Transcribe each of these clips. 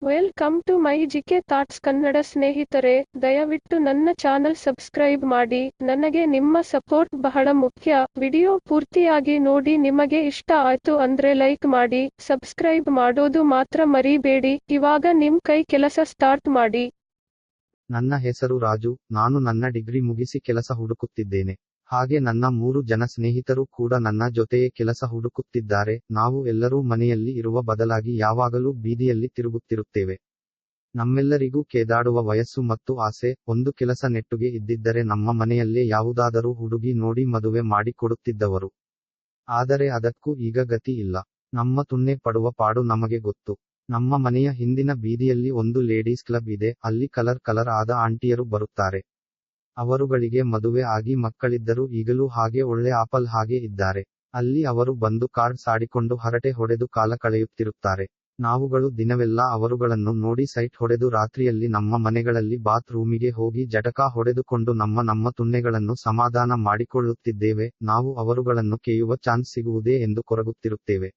Welcome to my GK thoughts Kannada. ಸ್ನೇಹಿತರೆ, ದಯವಿಟ್ಟು ನನ್ನ ಚಾನಲ್ ಸಬ್ಸ್ಕ್ರೈಬ್ ಮಾಡಿ. ನನಗೆ ನಿಮ್ಮ ಸಪೋರ್ಟ್ ಬಹಳ ಮುಖ್ಯ. ವಿಡಿಯೋ ಪೂರ್ತಿಯಾಗಿ ನೋಡಿ. ನಿಮಗೆ ಇಷ್ಟ ಆಯ್ತು ಅಂದ್ರೆ ಲೈಕ್ ಮಾಡಿ, ಸಬ್ಸ್ಕ್ರೈಬ್ ಮಾಡೋದು ಮಾತ್ರ ಮರಿಬೇಡಿ. ಇವಾಗ ನಿಮ್ ಕೈ ಕೆಲಸ ಸ್ಟಾರ್ಟ್ ಮಾಡಿ. ನನ್ನ ಹೆಸರು ರಾಜು. ನಾನು ನನ್ನ ಡಿಗ್ರಿ ಮುಗಿಸಿ ಕೆಲಸ ಹುಡುಕುತ್ತಿದ್ದೇನೆ. ಹಾಗೆ ನನ್ನ 3 ಜನ ಸ್ನೇಹಿತರು ಕೂಡ ನನ್ನ ಜೊತೆಯೇ ಕೆಲಸ ಹುಡುಕುತ್ತಿದ್ದಾರೆ. ನಾವು ಎಲ್ಲರೂ ಮನೆಯಲ್ಲಿ ಇರುವ ಬದಲಾಗಿ ಯಾವಾಗಲೂ ಬೀದಿಯಲ್ಲಿ ತಿರುಗುತ್ತಿರುತ್ತೇವೆ. ನಮ್ಮೆಲ್ಲರಿಗೂ ಕೇದಾಡುವ ವಯಸ್ಸು ಮತ್ತು ಆಸೆ. ಒಂದು ಕೆಲಸ ನೆಟ್ಟುಗೆ ಇದ್ದಿದ್ದರೆ ನಮ್ಮ ಮನೆಯಲ್ಲೇ ಯಾವುದಾದರೂ ಹುಡುಗಿ ನೋಡಿ ಮದುವೆ ಮಾಡಿ ಕೊಡುತ್ತಿದ್ದವರು. ಆದರೆ ಅದಕ್ಕೂ ಈಗ ಗತಿ ಇಲ್ಲ. ನಮ್ಮ ತುನ್ನೆ ಪಡುವ ಪಾಡು ನಮಗೆ ಗೊತ್ತು. ನಮ್ಮ ಮನೆಯ ಹಿಂದಿನ ಬೀದಿಯಲ್ಲಿ ಒಂದು ಲೇಡೀಸ್ ಕ್ಲಬ್ ಇದೆ. ಅಲ್ಲಿ ಕಲರ್ ಆದ ಆಂಟಿಯರು ಬರುತ್ತಾರೆ. ಅವರುಗಳಿಗೆ ಮದುವೆ ಆಗಿ ಮಕ್ಕಳಿದ್ದರೂ ಈಗಲೂ ಹಾಗೆ ಒಳ್ಳೆ ಆಪಲ್ ಹಾಗೆ ಇದ್ದಾರೆ. ಅಲ್ಲಿ ಅವರು ಬಂದು ಕಾರ್ಡ್ಸ್ ಆಡಿಕೊಂಡು ಹರಟೆ ಹೊಡೆದು ಕಾಲ ಕಳೆಯುತ್ತಿರುತ್ತಾರೆ. ನಾವುಗಳು ದಿನವೆಲ್ಲ ಅವರುಗಳನ್ನು ನೋಡಿ ಸೈಟ್ ಹೊಡೆದು ರಾತ್ರಿಯಲ್ಲಿ ನಮ್ಮ ಮನೆಗಳಲ್ಲಿ ಬಾತ್ ರೂಮಿಗೆ ಹೋಗಿ ಜಟಕಾ ಹೊಡೆದುಕೊಂಡು ನಮ್ಮ ತುನ್ನೆಗಳನ್ನು ಸಮಾಧಾನ ಮಾಡಿಕೊಳ್ಳುತ್ತಿದ್ದೇವೆ. ನಾವು ಅವರುಗಳನ್ನು ಕೇಯುವ ಚಾನ್ಸ್ ಸಿಗುವುದೇ ಎಂದು ಕೊರಗುತ್ತಿರುತ್ತೇವೆ.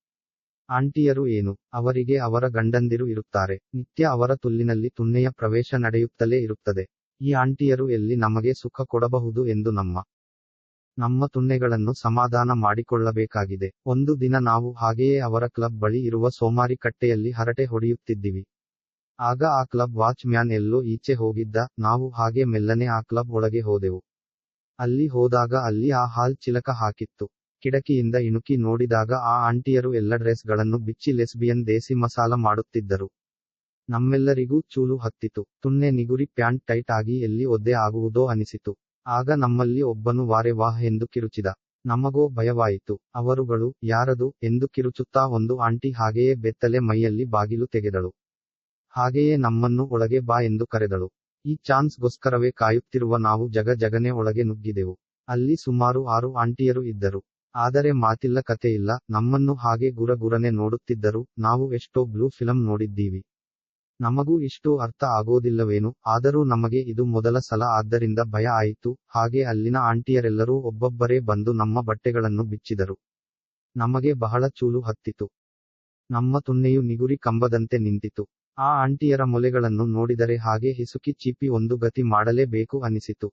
ಆಂಟಿಯರು ಏನು, ಅವರಿಗೆ ಅವರ ಗಂಡಂದಿರು ಇರುತ್ತಾರೆ. ನಿತ್ಯ ಅವರ ತುಲ್ಲಿನಲ್ಲಿ ತುನ್ನೆಯ ಪ್ರವೇಶ ನಡೆಯುತ್ತಲೇ ಇರುತ್ತದೆ. ಈ ಆಂಟಿಯರು ಎಲ್ಲಿ ನಮಗೆ ಸುಖ ಕೊಡಬಹುದು ಎಂದು ನಮ್ಮ ತುನ್ನೆಗಳನ್ನು ಸಮಾಧಾನ ಮಾಡಿಕೊಳ್ಳಬೇಕಾಗಿದೆ. ಒಂದು ದಿನ ನಾವು ಹಾಗೆಯೇ ಅವರ ಕ್ಲಬ್ ಬಳಿ ಇರುವ ಸೋಮಾರಿ ಕಟ್ಟೆಯಲ್ಲಿ ಹರಟೆ ಹೊಡೆಯುತ್ತಿದ್ದಿವಿ. ಆಗ ಆ ಕ್ಲಬ್ ವಾಚ್ ಮ್ಯಾನ್ ಎಲ್ಲೋ ಈಚೆ ಹೋಗಿದ್ದ. ನಾವು ಹಾಗೆ ಮೆಲ್ಲನೆ ಆ ಕ್ಲಬ್ ಒಳಗೆ ಹೋದೆವು. ಅಲ್ಲಿ ಹೋದಾಗ ಅಲ್ಲಿ ಆ ಹಾಲ್ ಚಿಲಕ ಹಾಕಿತ್ತು. ಕಿಡಕಿಯಿಂದ ಇಣುಕಿ ನೋಡಿದಾಗ ಆ ಆಂಟಿಯರು ಎಲ್ಲ ಡ್ರೆಸ್ ಗಳನ್ನು ಬಿಚ್ಚಿ ಲೆಸ್ಬಿಯನ್ ದೇಸಿ ಮಸಾಲ ಮಾಡುತ್ತಿದ್ದರು. ನಮ್ಮೆಲ್ಲರಿಗೂ ಚೂಲು ಹತ್ತಿತು. ತುನ್ನೆ ನಿಗುರಿ ಪ್ಯಾಂಟ್ ಟೈಟ್ ಆಗಿ ಎಲ್ಲಿ ಒದ್ದೆ ಆಗುವುದೋ ಅನಿಸಿತು. ಆಗ ನಮ್ಮಲ್ಲಿ ಒಬ್ಬನು ವಾರೆ ವಾಹ್ ಎಂದು ಕಿರುಚಿದ. ನಮಗೋ ಭಯವಾಯಿತು. ಅವರುಗಳು ಯಾರದು ಎಂದು ಕಿರುಚುತ್ತಾ ಒಂದು ಆಂಟಿ ಹಾಗೆಯೇ ಬೆತ್ತಲೆ ಮೈಯಲ್ಲಿ ಬಾಗಿಲು ತೆಗೆದಳು. ಹಾಗೆಯೇ ನಮ್ಮನ್ನು ಒಳಗೆ ಬಾ ಎಂದು ಕರೆದಳು. ಈ ಚಾನ್ಸ್ ಗೋಸ್ಕರವೇ ಕಾಯುತ್ತಿರುವ ನಾವು ಜಗನೆ ಒಳಗೆ ನುಗ್ಗಿದೆವು. ಅಲ್ಲಿ ಸುಮಾರು 6 ಆಂಟಿಯರು ಇದ್ದರು. ಆದರೆ ಮಾತಿಲ್ಲ ಕಥೆಯಿಲ್ಲ. ನಮ್ಮನ್ನು ಹಾಗೆ ಗುರನೆ ನೋಡುತ್ತಿದ್ದರು. ನಾವು ಎಷ್ಟೋ ಬ್ಲೂ ಫಿಲಂ ನೋಡಿದ್ದೀವಿ. ನಮಗೂ ಇಷ್ಟು ಅರ್ಥ ಆಗೋದಿಲ್ಲವೇನು. ಆದರೂ ನಮಗೆ ಇದು ಮೊದಲ ಸಲ ಆದ್ದರಿಂದ ಭಯ ಆಯಿತು. ಹಾಗೆ ಅಲ್ಲಿನ ಆಂಟಿಯರೆಲ್ಲರೂ ಒಬ್ಬೊಬ್ಬರೇ ಬಂದು ನಮ್ಮ ಬಟ್ಟೆಗಳನ್ನು ಬಿಚ್ಚಿದರು. ನಮಗೆ ಬಹಳ ಚೂಲು ಹತ್ತಿತು. ನಮ್ಮ ತುನ್ನೆಯು ನಿಗುರಿ ಕಂಬದಂತೆ ನಿಂತಿತು. ಆ ಆಂಟಿಯರ ಮೊಲೆಗಳನ್ನು ನೋಡಿದರೆ ಹಾಗೆ ಹಿಸುಕಿ ಚೀಪಿ ಒಂದು ಗತಿ ಮಾಡಲೇಬೇಕು ಅನಿಸಿತು.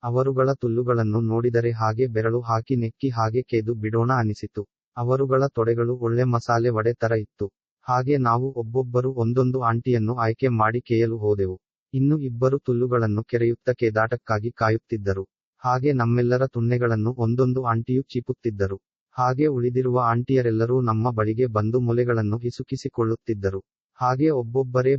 ಅವರುಗಳ ತುಲ್ಲುಗಳನ್ನು ನೋಡಿದರೆ ಹಾಗೆ ಬೆರಳು ಹಾಕಿ ನೆಕ್ಕಿ ಹಾಗೆ ಕೇದು ಬಿಡೋಣ ಅನಿಸಿತು. ಅವರುಗಳ ತೊಡೆಗಳು ಒಳ್ಳೆ ಮಸಾಲೆ ವಡೆ ತರ ಇತ್ತು. ಹಾಗೆ ನಾವು ಒಬ್ಬೊಬ್ಬರು ಒಂದೊಂದು ಆಂಟಿಯನ್ನು ಆಯ್ಕೆ ಮಾಡಿ ಕೇಯಲು ಹೋದೆವು. ಇನ್ನು ಇಬ್ಬರು ತುಲ್ಲುಗಳನ್ನು ಕೆರೆಯುತ್ತ ಕೇದಾಟಕ್ಕಾಗಿ ಕಾಯುತ್ತಿದ್ದರು. ಹಾಗೆ ನಮ್ಮೆಲ್ಲರ ತುನ್ನೆಗಳನ್ನು ಒಂದೊಂದು ಆಂಟಿಯು ಚೀಪುತ್ತಿದ್ದರು. ಹಾಗೆ ಉಳಿದಿರುವ ಆಂಟಿಯರೆಲ್ಲರೂ ನಮ್ಮ ಬಳಿಗೆ ಬಂದು ಮೊಲೆಗಳನ್ನು ಹಿಸುಕಿಸಿಕೊಳ್ಳುತ್ತಿದ್ದರು. ಹಾಗೆ ಒಬ್ಬೊಬ್ಬರೇ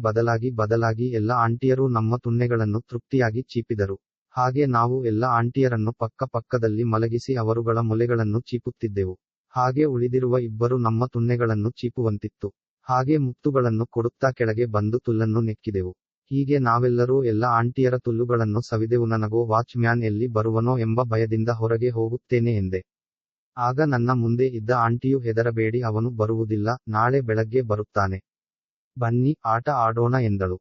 ಬದಲಾಗಿ ಎಲ್ಲ ಆಂಟಿಯರೂ ನಮ್ಮ ತುನ್ನೆಗಳನ್ನು ತೃಪ್ತಿಯಾಗಿ ಚೀಪಿದರು. ಹಾಗೆ ನಾವು ಎಲ್ಲ ಆಂಟಿಯರನ್ನು ಪಕ್ಕದಲ್ಲಿ ಮಲಗಿಸಿ ಅವರುಗಳ ಮೊಲೆಗಳನ್ನು ಚೀಪುತ್ತಿದ್ದೆವು. ಹಾಗೆ ಉಳಿದಿರುವ ಇಬ್ಬರು ನಮ್ಮ ತುನ್ನೆಗಳನ್ನು ಚೀಪುವಂತಿತ್ತು. ಹಾಗೆ ಮುತ್ತುಗಳನ್ನು ಕೊಡುತ್ತಾ ಕೆಳಗೆ ಬಂದು ತುಲ್ಲನ್ನು ನೆಕ್ಕಿದೆವು. ಹೀಗೆ ನಾವೆಲ್ಲರೂ ಎಲ್ಲ ಆಂಟಿಯರ ತುಲ್ಲುಗಳನ್ನು ಸವಿದೆವು. ನನಗೋ ವಾಚ್ ಮ್ಯಾನ್ ಎಲ್ಲಿ ಬರುವನೋ ಎಂಬ ಭಯದಿಂದ ಹೊರಗೆ ಹೋಗುತ್ತೇನೆ ಎಂದೆ. ಆಗ ನನ್ನ ಮುಂದೆ ಇದ್ದ ಆಂಟಿಯು ಹೆದರಬೇಡಿ, ಅವನು ಬರುವುದಿಲ್ಲ, ನಾಳೆ ಬೆಳಗ್ಗೆ ಬರುತ್ತಾನೆ, ಬನ್ನಿ ಆಟ ಆಡೋಣ ಎಂದಳು.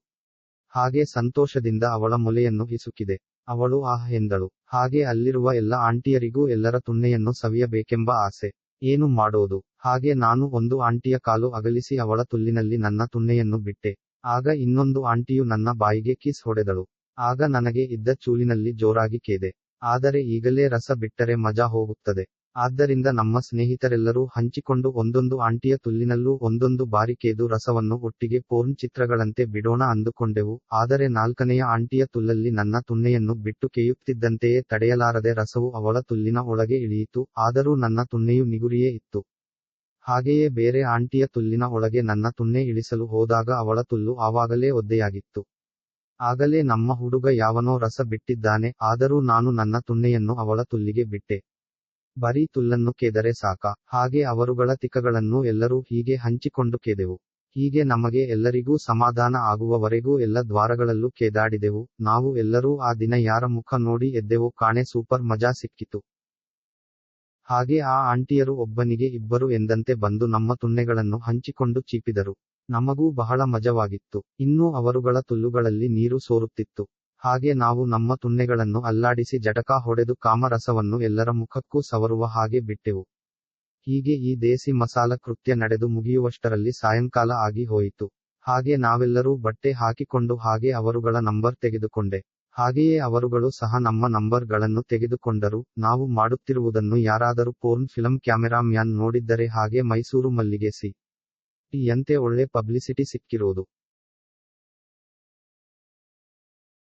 ಹಾಗೆ ಸಂತೋಷದಿಂದ ಅವಳ ಮೊಲೆಯನ್ನು ಹಿಸುಕಿದೆ. ಅವಳು ಆಹ್ ಎಂದಳು. ಹಾಗೆ ಅಲ್ಲಿರುವ ಎಲ್ಲ ಆಂಟಿಯರಿಗೂ ಎಲ್ಲರ ತುನ್ನೆಯನ್ನು ಸವಿಯಬೇಕೆಂಬ ಆಸೆ. ಏನು ಮಾಡೋದು. ಹಾಗೆ ನಾನು ಒಂದು ಆಂಟಿಯ ಕಾಲು ಅಗಲಿಸಿ ಅವಳ ತುಲ್ಲಿನಲ್ಲಿ ನನ್ನ ತುನ್ನೆಯನ್ನು ಬಿಟ್ಟೆ. ಆಗ ಇನ್ನೊಂದು ಆಂಟಿಯು ನನ್ನ ಬಾಯಿಗೆ ಕಿಸ್ ಹೊಡೆದಳು. ಆಗ ನನಗೆ ಇದ್ದ ಚೂಲಿನಲ್ಲಿ ಜೋರಾಗಿ ಕೇದೆ. ಆದರೆ ಈಗಲೇ ರಸ ಬಿಟ್ಟರೆ ಮಜಾ ಹೋಗುತ್ತದೆ. ಆದ್ದರಿಂದ ನಮ್ಮ ಸ್ನೇಹಿತರೆಲ್ಲರೂ ಹಂಚಿಕೊಂಡು ಒಂದೊಂದು ಆಂಟಿಯ ತುಲ್ಲಿನಲ್ಲೂ ಒಂದೊಂದು ಬಾರಿ ಕೇದು ರಸವನ್ನು ಒಟ್ಟಿಗೆ ಪೋರ್ನ್ ಚಿತ್ರಗಳಂತೆ ಬಿಡೋಣ ಅಂದುಕೊಂಡೆವು. ಆದರೆ 4ನೆಯ ಆಂಟಿಯ ತುಲ್ಲಲ್ಲಿ ನನ್ನ ತುನ್ನೆಯನ್ನು ಬಿಟ್ಟು ಕೇಯುತ್ತಿದ್ದಂತೆಯೇ ತಡೆಯಲಾರದೆ ರಸವು ಅವಳ ತುಲ್ಲಿನ ಒಳಗೆ ಇಳಿಯಿತು. ಆದರೂ ನನ್ನ ತುನ್ನೆಯು ನಿಗುರಿಯೇ ಇತ್ತು. ಹಾಗೆಯೇ ಬೇರೆ ಆಂಟಿಯ ತುಲ್ಲಿನ ಒಳಗೆ ನನ್ನ ತುನ್ನೆ ಇಳಿಸಲು ಹೋದಾಗ ಅವಳ ತುಲ್ಲು ಆವಾಗಲೇ ಒದ್ದೆಯಾಗಿತ್ತು. ಆಗಲೇ ನಮ್ಮ ಹುಡುಗ ಯಾವನೋ ರಸ ಬಿಟ್ಟಿದ್ದಾನೆ. ಆದರೂ ನಾನು ನನ್ನ ತುನ್ನೆಯನ್ನು ಅವಳ ತುಲ್ಲಿಗೆ ಬಿಟ್ಟೆ. ಬರೀ ತುಲ್ಲನ್ನು ಕೇದರೆ ಸಾಕ. ಹಾಗೆ ಅವರುಗಳ ತಿಕ್ಕಗಳನ್ನು ಎಲ್ಲರೂ ಹೀಗೆ ಹಂಚಿಕೊಂಡು ಕೇದೆವು. ಹೀಗೆ ನಮಗೆ ಎಲ್ಲರಿಗೂ ಸಮಾಧಾನ ಆಗುವವರೆಗೂ ಎಲ್ಲ ದ್ವಾರಗಳಲ್ಲೂ ಕೇದಾಡಿದೆವು. ನಾವು ಎಲ್ಲರೂ ಆ ದಿನ ಯಾರ ಮುಖ ನೋಡಿ ಎದ್ದೆವೋ ಕಾಣೆ, ಸೂಪರ್ ಮಜಾ ಸಿಕ್ಕಿತು. ಹಾಗೆ ಆ ಆಂಟಿಯರು ಒಬ್ಬನಿಗೆ ಇಬ್ಬರು ಎಂದಂತೆ ಬಂದು ನಮ್ಮ ತುನ್ನೆಗಳನ್ನು ಹಂಚಿಕೊಂಡು ಚೀಪಿದರು. ನಮಗೂ ಬಹಳ ಮಜವಾಗಿತ್ತು. ಇನ್ನೂ ಅವರುಗಳ ತುಲ್ಲುಗಳಲ್ಲಿ ನೀರು ಸೋರುತ್ತಿತ್ತು. ಹಾಗೆ ನಾವು ನಮ್ಮ ತುನ್ನೆಗಳನ್ನು ಅಲ್ಲಾಡಿಸಿ ಜಟಕಾ ಹೊಡೆದು ಕಾಮರಸವನ್ನು ಎಲ್ಲರ ಮುಖಕ್ಕೂ ಸವರುವ ಹಾಗೆ ಬಿಟ್ಟೆವು. ಹೀಗೆ ಈ ದೇಸಿ ಮಸಾಲ ಕೃತ್ಯ ನಡೆದು ಮುಗಿಯುವಷ್ಟರಲ್ಲಿ ಸಾಯಂಕಾಲ ಆಗಿ ಹೋಯಿತು. ಹಾಗೆ ನಾವೆಲ್ಲರೂ ಬಟ್ಟೆ ಹಾಕಿಕೊಂಡು ಹಾಗೆ ಅವರುಗಳ ನಂಬರ್ ತೆಗೆದುಕೊಂಡೆ. ಹಾಗೆಯೇ ಅವರುಗಳು ಸಹ ನಮ್ಮ ನಂಬರ್ ಗಳನ್ನು ತೆಗೆದುಕೊಂಡರು. ನಾವು ಮಾಡುತ್ತಿರುವುದನ್ನು ಯಾರಾದರೂ ಪೋರ್ನ್ ಫಿಲಂ ಕ್ಯಾಮೆರಾ ಮ್ಯಾನ್ ನೋಡಿದ್ದರೆ ಹಾಗೆ ಮೈಸೂರು ಮಲ್ಲಿಗೆ ಸಿ. ಯಂತೆ ಒಳ್ಳೆ ಪಬ್ಲಿಸಿಟಿ ಸಿಕ್ಕಿರೋದು.